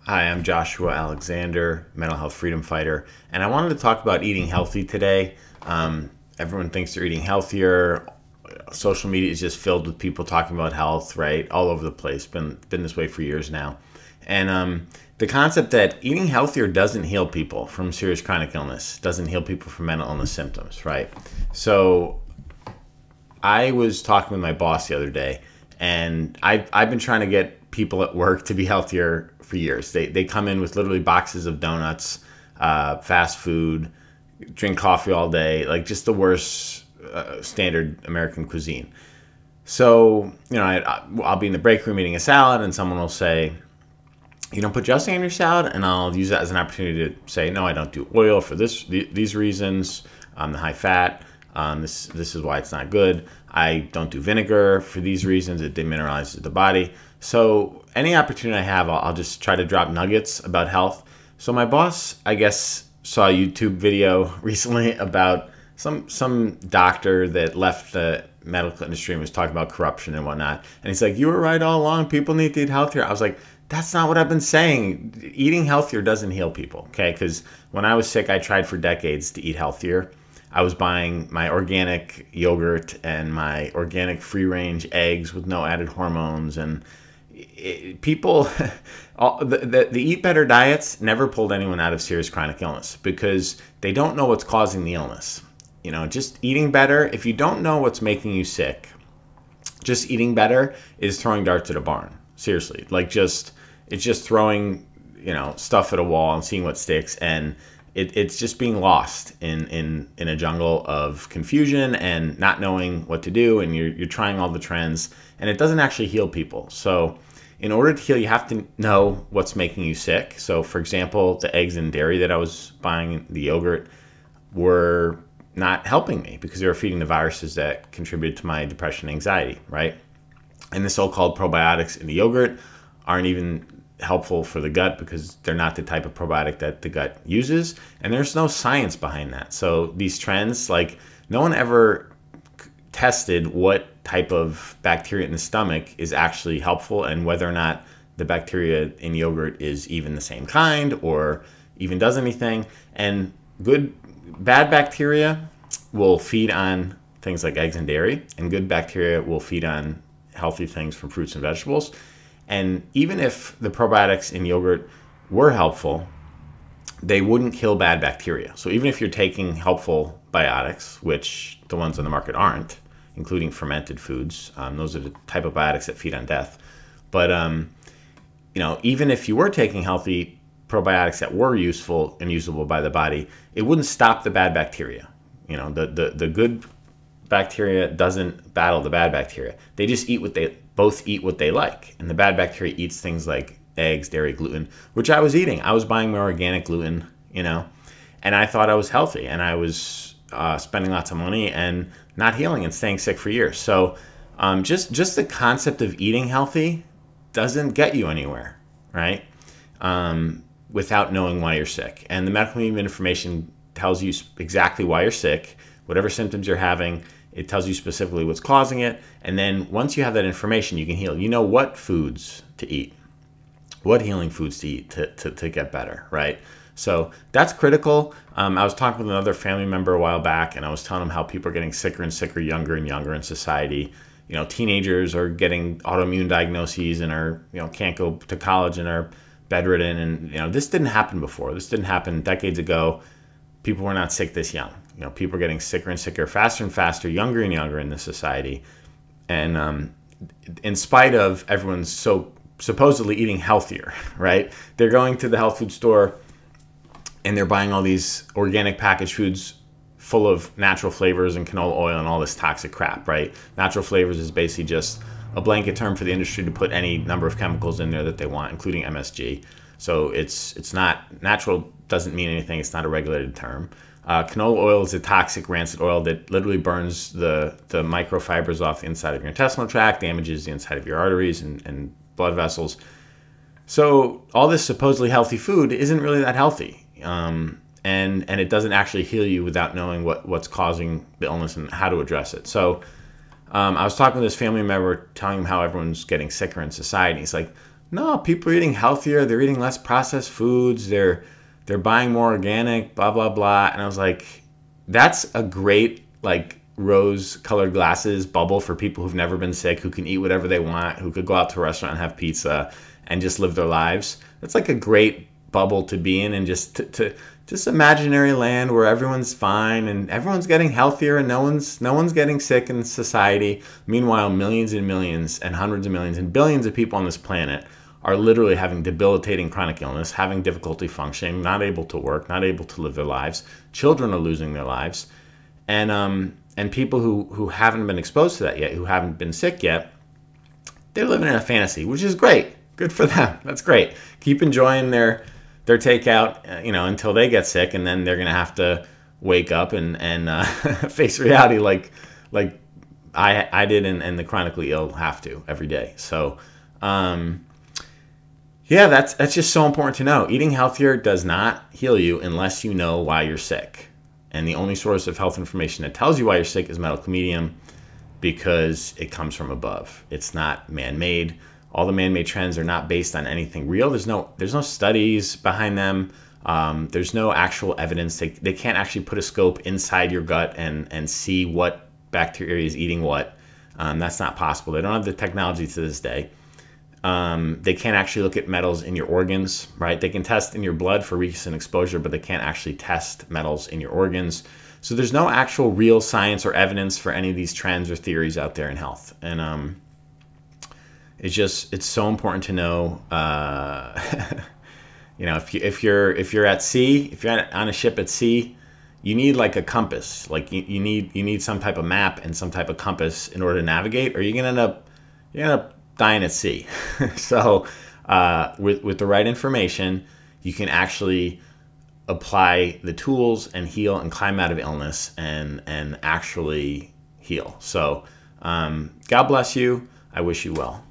Hi, I'm Joshua Alexander, mental health freedom fighter, and I wanted to talk about eating healthy today. Everyone thinks they're eating healthier. Social media is just filled with people talking about health, right? All over the place. Been this way for years now. And the concept that eating healthier doesn't heal people from serious chronic illness, doesn't heal people from mental illness symptoms, right? So I was talking with my boss the other day, and I've been trying to get people at work to be healthier for years. They come in with literally boxes of donuts, fast food, drink coffee all day, like just the worst standard American cuisine. So, I'll be in the break room eating a salad, and someone will say, "You don't put dressing on your salad?" And I'll use that as an opportunity to say, "No, I don't do oil for these reasons. The high fat. This is why it's not good. I don't do vinegar for these reasons. It demineralizes the body." So any opportunity I have, I'll just try to drop nuggets about health. So my boss, I guess, saw a YouTube video recently about some doctor that left the medical industry and was talking about corruption and whatnot. And he's like, "You were right all along. People need to eat healthier." I was like, that's not what I've been saying. Eating healthier doesn't heal people, okay? Because when I was sick, I tried for decades to eat healthier. I was buying my organic yogurt and my organic free-range eggs with no added hormones. And people, the eat better diets never pulled anyone out of serious chronic illness because they don't know what's causing the illness. Just eating better, if you don't know what's making you sick, just eating better is throwing darts at a barn. Seriously, it's just throwing, stuff at a wall and seeing what sticks, and it's just being lost in a jungle of confusion and not knowing what to do, and you're trying all the trends, and it doesn't actually heal people. So in order to heal, you have to know what's making you sick. So for example, the eggs and dairy that I was buying, the yogurt, were not helping me because they were feeding the viruses that contributed to my depression and anxiety, right? And the so-called probiotics in the yogurt aren't even helpful for the gut because they're not the type of probiotic that the gut uses, and there's no science behind that. So these trends, like, no one ever tested what type of bacteria in the stomach is actually helpful and whether or not the bacteria in yogurt is even the same kind or even does anything. And bad bacteria will feed on things like eggs and dairy, and good bacteria will feed on healthy things from fruits and vegetables. And even if the probiotics in yogurt were helpful, they wouldn't kill bad bacteria. So even if you're taking helpful biotics, which the ones on the market aren't, including fermented foods, those are the type of biotics that feed on death. But even if you were taking healthy probiotics that were useful and usable by the body, it wouldn't stop the bad bacteria. The good bacteria doesn't battle the bad bacteria. They just both eat what they like. And the bad bacteria eats things like eggs, dairy, gluten, which I was eating. I was buying my organic gluten, and I thought I was healthy, and I was spending lots of money and not healing and staying sick for years. So just the concept of eating healthy doesn't get you anywhere, right? Without knowing why you're sick. And the medical information tells you exactly why you're sick, whatever symptoms you're having. It tells you specifically what's causing it. And then once you have that information, you can heal. You know what foods to eat, what healing foods to eat to get better, right? So that's critical. I was talking with another family member a while back, and I was telling him how people are getting sicker and sicker, younger and younger in society. Teenagers are getting autoimmune diagnoses and can't go to college and are bedridden. And, this didn't happen before. This didn't happen decades ago. People were not sick this young. People are getting sicker and sicker, faster and faster, younger and younger in this society. And in spite of everyone's supposedly eating healthier, right? They're going to the health food store and they're buying all these organic packaged foods full of natural flavors and canola oil and all this toxic crap, right? Natural flavors is basically just a blanket term for the industry to put any number of chemicals in there that they want, including MSG. So it's not natural, doesn't mean anything. It's not a regulated term. Canola oil is a toxic rancid oil that literally burns the microfibers off the inside of your intestinal tract, damages the inside of your arteries and blood vessels. So all this supposedly healthy food isn't really that healthy. And it doesn't actually heal you without knowing what's causing the illness and how to address it. So I was talking to this family member, telling him how everyone's getting sicker in society. He's like, No, people are eating healthier. They're eating less processed foods. They're buying more organic, blah, blah, blah. And I was like, that's a great, like, rose-colored glasses bubble for people who've never been sick, who can eat whatever they want, who could go out to a restaurant and have pizza and just live their lives. That's like a great bubble to be in, and just imaginary land where everyone's fine and everyone's getting healthier and no one's getting sick in society. Meanwhile, millions and millions and hundreds of millions and billions of people on this planet are literally having debilitating chronic illness, having difficulty functioning, not able to work, not able to live their lives. Children are losing their lives. And people who haven't been exposed to that yet, who haven't been sick yet, they're living in a fantasy, which is great. Good for them. That's great. Keep enjoying their takeout, until they get sick, and then they're gonna have to wake up and face reality like I did, and the chronically ill have to every day. So, yeah, that's just so important to know. Eating healthier does not heal you unless you know why you're sick. And the only source of health information that tells you why you're sick is medical medium, because it comes from above. It's not man-made. All the man-made trends are not based on anything real. There's no studies behind them. There's no actual evidence. They can't actually put a scope inside your gut and see what bacteria is eating what. That's not possible. They don't have the technology to this day. They can't actually look at metals in your organs, right? They can test in your blood for recent exposure, but they can't actually test metals in your organs. So there's no actual real science or evidence for any of these trends or theories out there in health. And it's so important to know. If you're at sea, if you're on a ship at sea, you need like a compass. Like you need some type of map and some type of compass in order to navigate, or you're gonna end up dying at sea. So with the right information, you can actually apply the tools and heal and climb out of illness and actually heal. So God bless you. I wish you well.